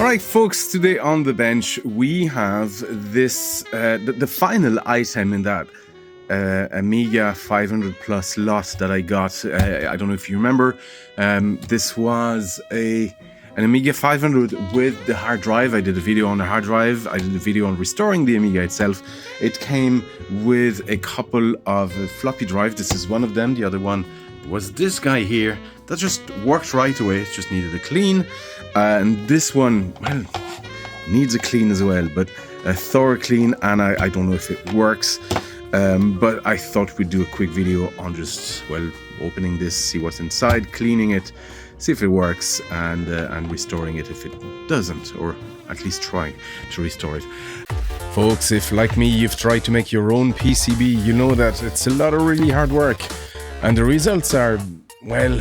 Alright folks, today on the bench we have this, the final item in that Amiga 500 plus lot that I got. I don't know if you remember, this was an Amiga 500 with the hard drive. I did a video on the hard drive, I did a video on restoring the Amiga itself. It came with a couple of floppy drive. This is one of them, the other one was this guy here that just worked right away. It just needed a clean, and this one, well, needs a clean as well, but a thorough clean, and I don't know if it works, but I thought we'd do a quick video on just, well, opening this, see what's inside, cleaning it, see if it works, and restoring it if it doesn't, or at least try to restore it. Folks, if like me you've tried to make your own PCB, you know that it's a lot of really hard work. And the results are, well...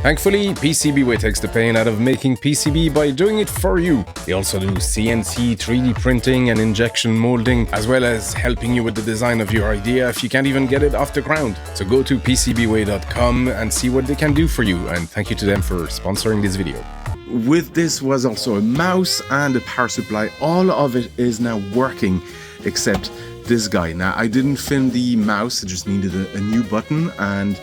Thankfully, PCBWay takes the pain out of making PCB by doing it for you. They also do CNC 3D printing and injection molding, as well as helping you with the design of your idea if you can't even get it off the ground. So go to PCBWay.com and see what they can do for you, and thank you to them for sponsoring this video. With this was also a mouse and a power supply. All of it is now working, except this guy. Now, I didn't film the mouse, I just needed a new button, and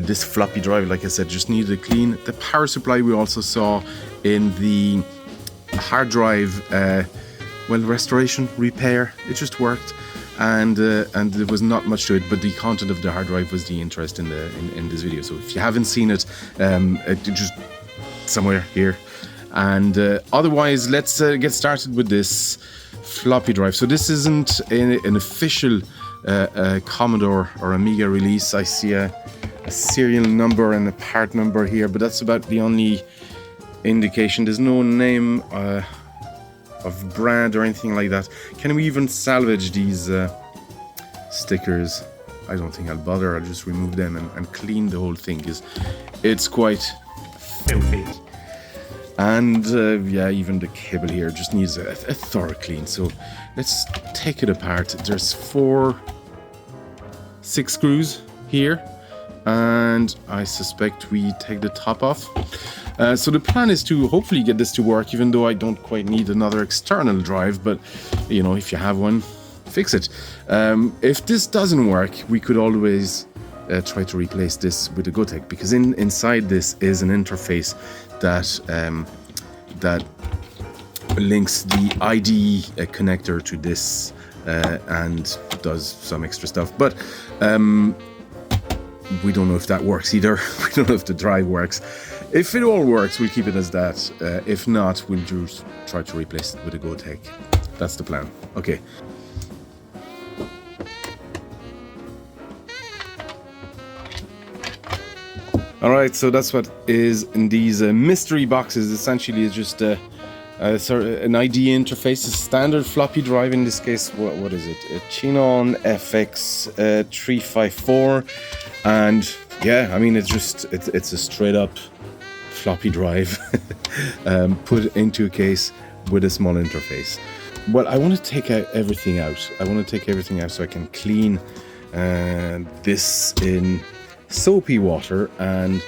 this floppy drive, like I said, just needed a clean. The power supply we also saw in the hard drive, well, restoration, repair, it just worked, and there was not much to it, but the content of the hard drive was the interest in this video. So if you haven't seen it, just somewhere here. And otherwise, let's get started with this floppy drive. So this isn't an official Commodore or Amiga release. I see a serial number and a part number here, but that's about the only indication. There's no name of brand or anything like that. Can we even salvage these stickers? I don't think I'll bother. I'll just remove them and clean the whole thing, because it's quite filthy. And yeah, even the cable here just needs a thorough clean. So let's take it apart. There's 6 screws here, and I suspect we take the top off. So the plan is to hopefully get this to work, even though I don't quite need another external drive, but you know, if you have one, fix it. If this doesn't work, we could always try to replace this with a Gotek, because inside this is an interface that links the IDE connector to this and does some extra stuff, but we don't know if that works either. We don't know if the drive works. If it all works, we'll keep it as that. If not, we'll just try to replace it with a Gotek. That's the plan. Okay. Alright, so that's what is in these mystery boxes. Essentially, it's just an IDE interface, a standard floppy drive. In this case, what is it? A Chinon FX 354, and yeah, I mean, it's a straight up floppy drive put into a case with a small interface. Well, I want to take everything out. I want to take everything out so I can clean this in soapy water, and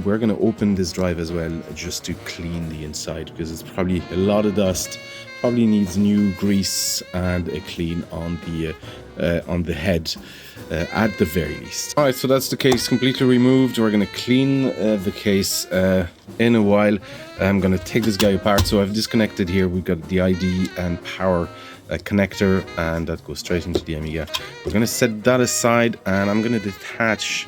we're going to open this drive as well just to clean the inside, because it's probably a lot of dust, probably needs new grease and a clean on the head at the very least. Alright, so that's the case completely removed. We're going to clean the case in a while. I'm going to take this guy apart. So I've disconnected here. We've got the ID and power connector, and that goes straight into the Amiga. We're going to set that aside, and I'm going to detach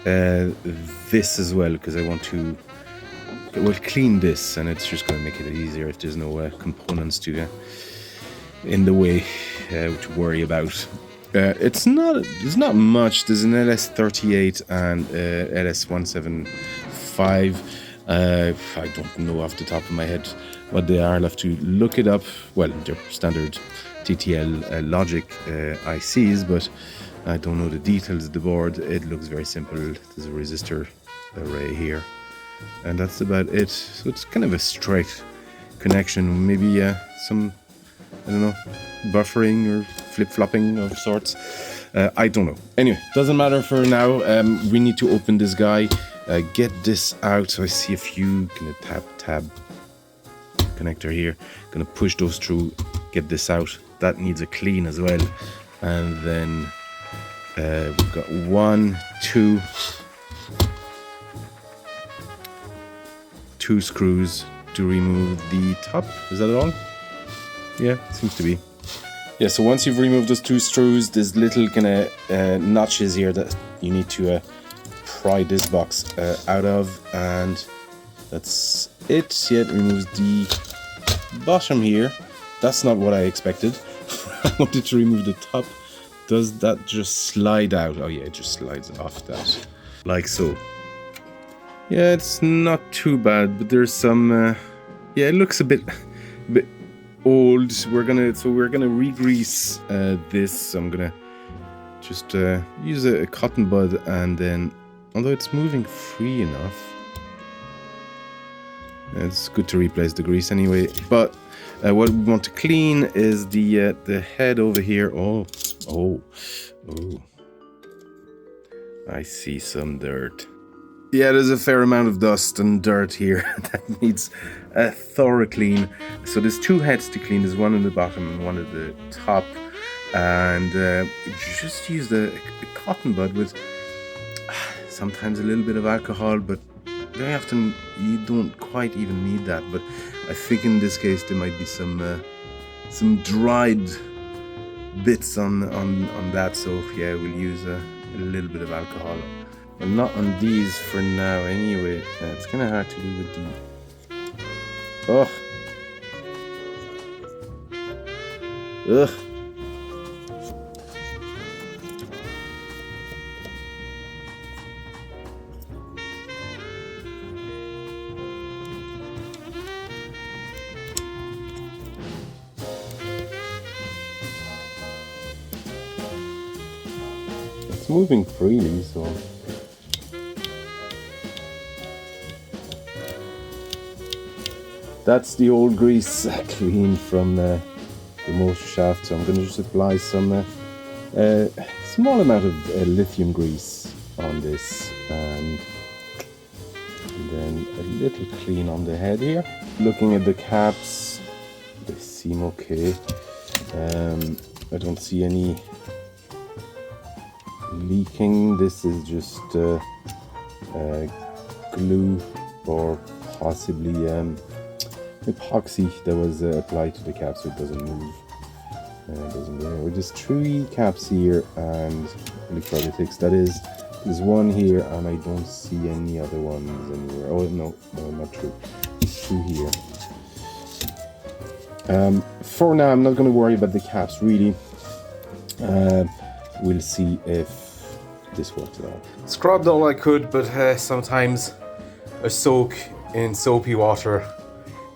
this as well, because I want to clean this, and it's just going to make it easier if there's no components in the way to worry about. There's not much. There's an LS38 and LS175. I don't know off the top of my head what they are. I'll have to look it up. Well, they're standard TTL logic ICs, but I don't know the details of the board. It looks very simple. There's a resistor array here, and that's about it. So it's kind of a straight connection. Maybe some, I don't know, buffering or flip-flopping of sorts. I don't know. Anyway, doesn't matter for now. We need to open this guy. get this out. So I see a few, gonna tab connector here, gonna push those through, get this out. That needs a clean as well. And then we've got 1, 2 screws to remove the top. Is that all? Yeah, seems to be. Yeah, so once you've removed those 2 screws, there's little kind of notches here that you need to pry this box out of, and that's it. Yeah, it removes the bottom here. That's not what I expected. I wanted to remove the top. Does that just slide out? Oh yeah, it just slides off that, like so. Yeah, it's not too bad, but there's some. Yeah, it looks a bit old. We're gonna re-grease this. So I'm gonna just use a cotton bud, and then, although it's moving free enough, it's good to replace the grease anyway. But what we want to clean is the head over here. Oh! I see some dirt. Yeah, there's a fair amount of dust and dirt here that needs a thorough clean. So there's 2 heads to clean. There's one on the bottom and one at the top. And just use the cotton bud with sometimes a little bit of alcohol, but very often you don't quite even need that. But I think in this case there might be some dried bits on that. So yeah, we'll use a little bit of alcohol. Well, not on these for now anyway. It's kind of hard to do with the... Ugh. It's moving freely, so... That's the old grease clean from the motor shaft, so I'm going to just apply some small amount of lithium grease on this, and then a little clean on the head here. Looking at the caps, they seem okay. I don't see any leaking. This is just glue or possibly epoxy that was applied to the cap, so it doesn't move. With just 3 caps here and electrolytics. That is, there's 1 here, and I don't see any other ones anywhere. Oh no, not true. 2 here. For now, I'm not going to worry about the caps really. We'll see if this works at all. Scrubbed all I could, but sometimes a soak in soapy water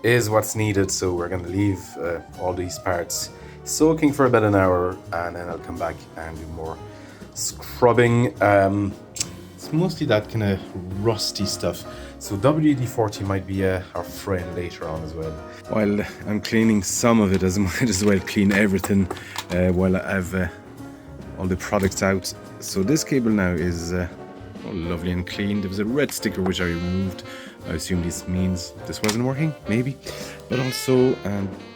is what's needed, so we're going to leave all these parts soaking for about an hour, and then I'll come back and do more scrubbing. It's mostly that kind of rusty stuff, so WD-40 might be our friend later on as well. While I'm cleaning some of it, I might as well clean everything while I have all the products out. So this cable now is all lovely and clean. There was a red sticker which I removed. I assume this means this wasn't working, maybe. But also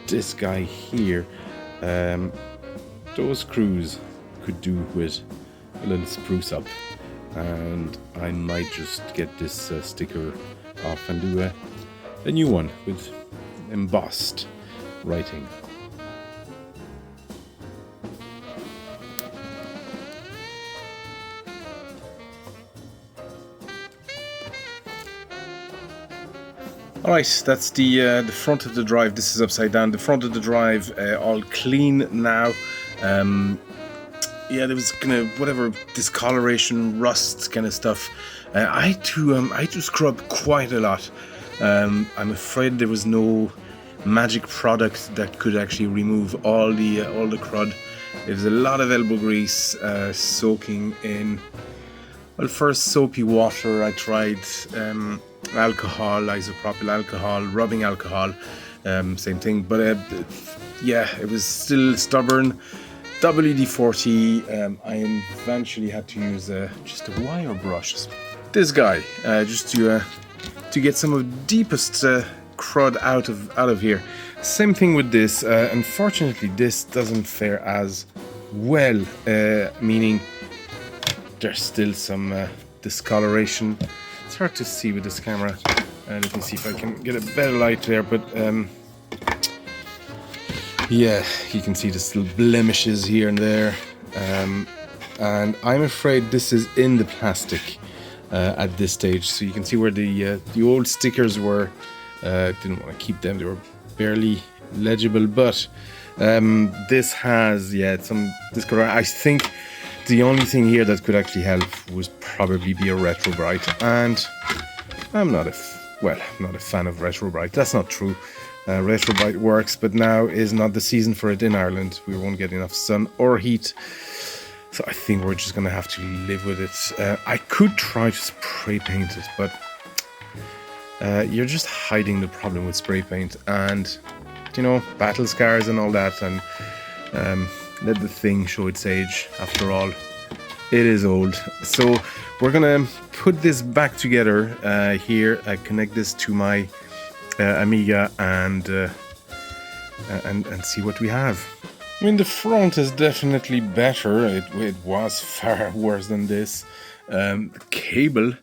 this guy here, those screws could do with a little spruce up, and I might just get this sticker off and do a new one with embossed writing. Alright, that's the front of the drive. This is upside down. The front of the drive all clean now. Yeah, there was kind of whatever discoloration, rust kind of stuff. I had to scrub quite a lot. I'm afraid there was no magic product that could actually remove all the crud. There was a lot of elbow grease soaking in. Well, first soapy water. I tried alcohol, isopropyl alcohol, rubbing alcohol, same thing. But yeah, it was still stubborn. WD-40. I eventually had to use just a wire brush. this guy, just to get some of the deepest crud out of here. Same thing with this. Unfortunately, this doesn't fare as well, meaning there's still some discoloration. It's hard to see with this camera. Let me see if I can get a better light there, but yeah, you can see the still blemishes here and there. And I'm afraid this is in the plastic at this stage. So you can see where the old stickers were. Didn't want to keep them; they were barely legible. But this has, yeah, some discoloration. I think the only thing here that could actually help was probably be a retro bright, and I'm not a fan of retro bright. That's not true. Retro bright works, but now is not the season for it in Ireland. We won't get enough sun or heat, so I think we're just gonna have to live with it. I could try to spray paint it, but you're just hiding the problem with spray paint, and you know, battle scars and all that, and let the thing show its age. After all, it is old. So we're gonna put this back together here. I connect this to my Amiga and see what we have. I mean, the front is definitely better. It was far worse than this. The cable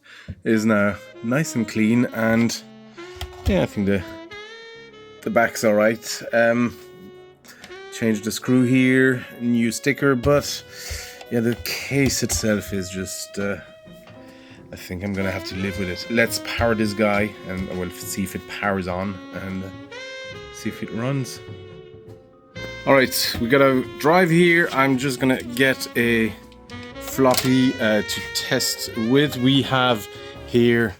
is now nice and clean, and yeah, I think the back's all right. Change the screw here, new sticker, but yeah, the case itself is just I think I'm gonna have to live with it. Let's power this guy, and we'll see if it powers on and see if it runs. All right, we got a drive here. I'm just gonna get a floppy to test with. We have here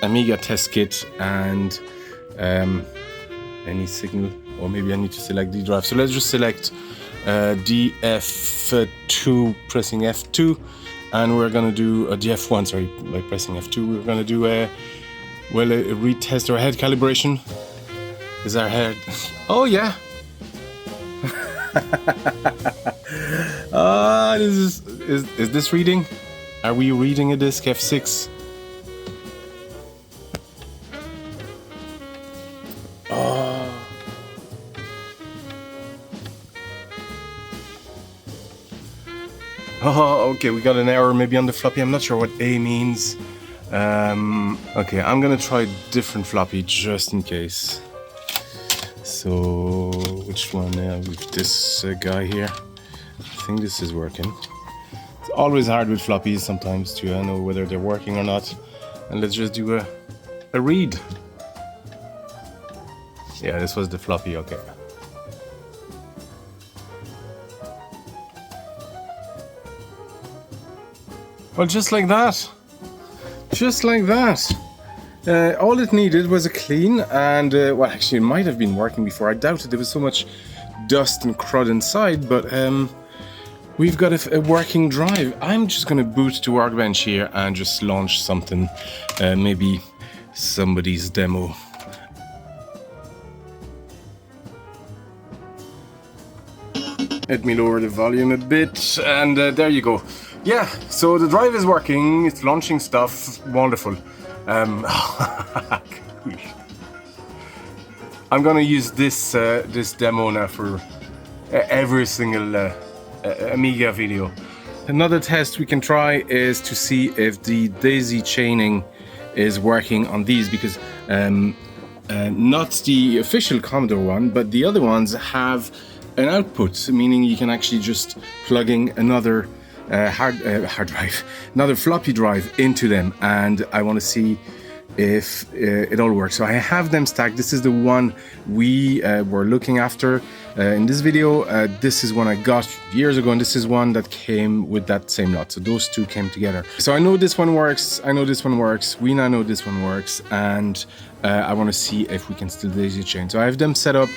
Amiga test kit and any signal, or maybe I need to select the drive. So let's just select DF2, pressing F2, and we're gonna do a DF1, sorry, by pressing F2. We're gonna do a retest our head calibration. Is our head? Oh yeah. Is this reading? Are we reading a disc F6? Oh, okay, we got an error maybe on the floppy. I'm not sure what A means. Okay, I'm gonna try a different floppy just in case. So, which one? With this guy here. I think this is working. It's always hard with floppies sometimes to know whether they're working or not. And let's just do a read. Yeah, this was the floppy, okay. Well, just like that. Just like that. All it needed was a clean, and well, actually, it might have been working before. I doubted there was so much dust and crud inside, but we've got a working drive. I'm just going to boot to Workbench here and just launch something, maybe somebody's demo. Let me lower the volume a bit, and there you go. Yeah, so the drive is working, it's launching stuff, wonderful. I'm gonna use this demo now for every single Amiga video. Another test we can try is to see if the daisy chaining is working on these, because not the official Commodore one, but the other ones have an output, meaning you can actually just plug in another hard drive, another floppy drive into them, and I want to see if it all works. So I have them stacked. This is the one we were looking after in this video. This is one I got years ago, and this is one that came with that same lot. So those two came together. So I know this one works, I know this one works, we now know this one works, and I want to see if we can still daisy chain. So I have them set up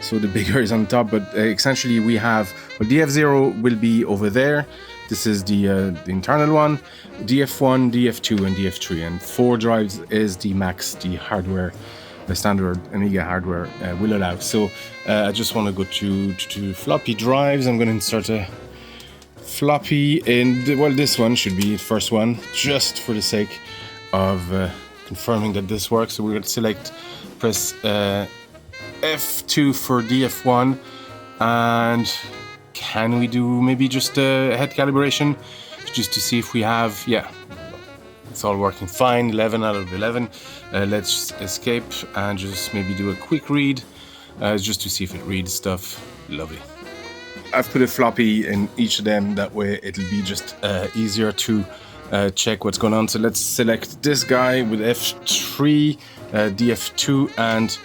so the bigger is on top, but essentially we have, well, DF0 will be over there. This is the internal one, DF1, DF2, and DF3, and 4 drives is the max the hardware, the standard Amiga hardware will allow. So I just want to go to floppy drives. I'm going to insert a floppy, and well, this one should be the first one, just for the sake of confirming that this works. So we will press F2 for DF1, and can we do maybe just a head calibration just to see if we have, yeah, it's all working fine, 11 out of 11. Let's escape and just maybe do a quick read just to see if it reads stuff. Lovely. I've put a floppy in each of them, that way it'll be just easier to check what's going on. So let's select this guy with F3, DF2, and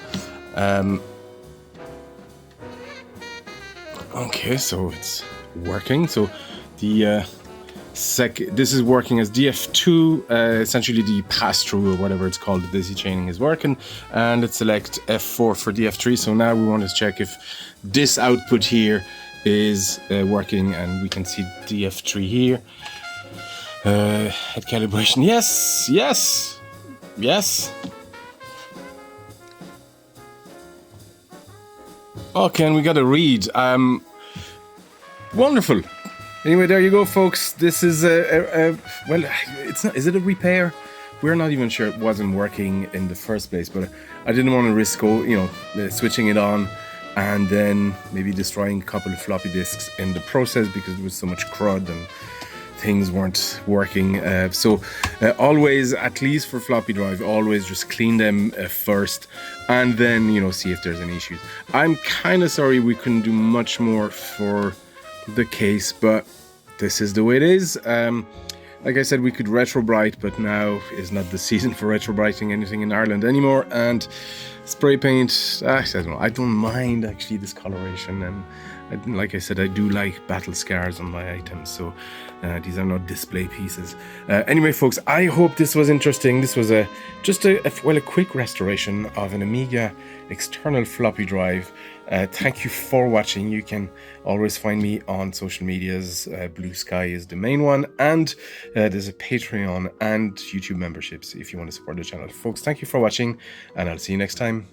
okay, so it's working. So the this is working as DF2, essentially the pass-through or whatever it's called, the daisy chaining is working. And let's select F4 for DF3. So now we want to check if this output here is working, and we can see DF3 here. Head calibration, yes, yes, yes. Okay, and we got a read. Wonderful. Anyway, there you go, folks. This is well, it's not. Is it a repair? We're not even sure it wasn't working in the first place, but I didn't want to risk, switching it on and then maybe destroying a couple of floppy disks in the process because there was so much crud and things weren't working. So always, at least for floppy drive, always just clean them first and then, see if there's any issues. I'm kind of sorry we couldn't do much more for the case, but this is the way it is. Like I said, we could retrobrite, but now is not the season for retrobriting anything in Ireland anymore. And spray paint, I don't know, I don't mind actually this coloration, and like I said, I do like battle scars on my items, so these are not display pieces. Anyway, folks, I hope this was interesting. This was just a quick restoration of an Amiga external floppy drive. Thank you for watching. You can always find me on social medias. Blue Sky is the main one, and there's a Patreon and YouTube memberships if you want to support the channel. Folks, thank you for watching, and I'll see you next time.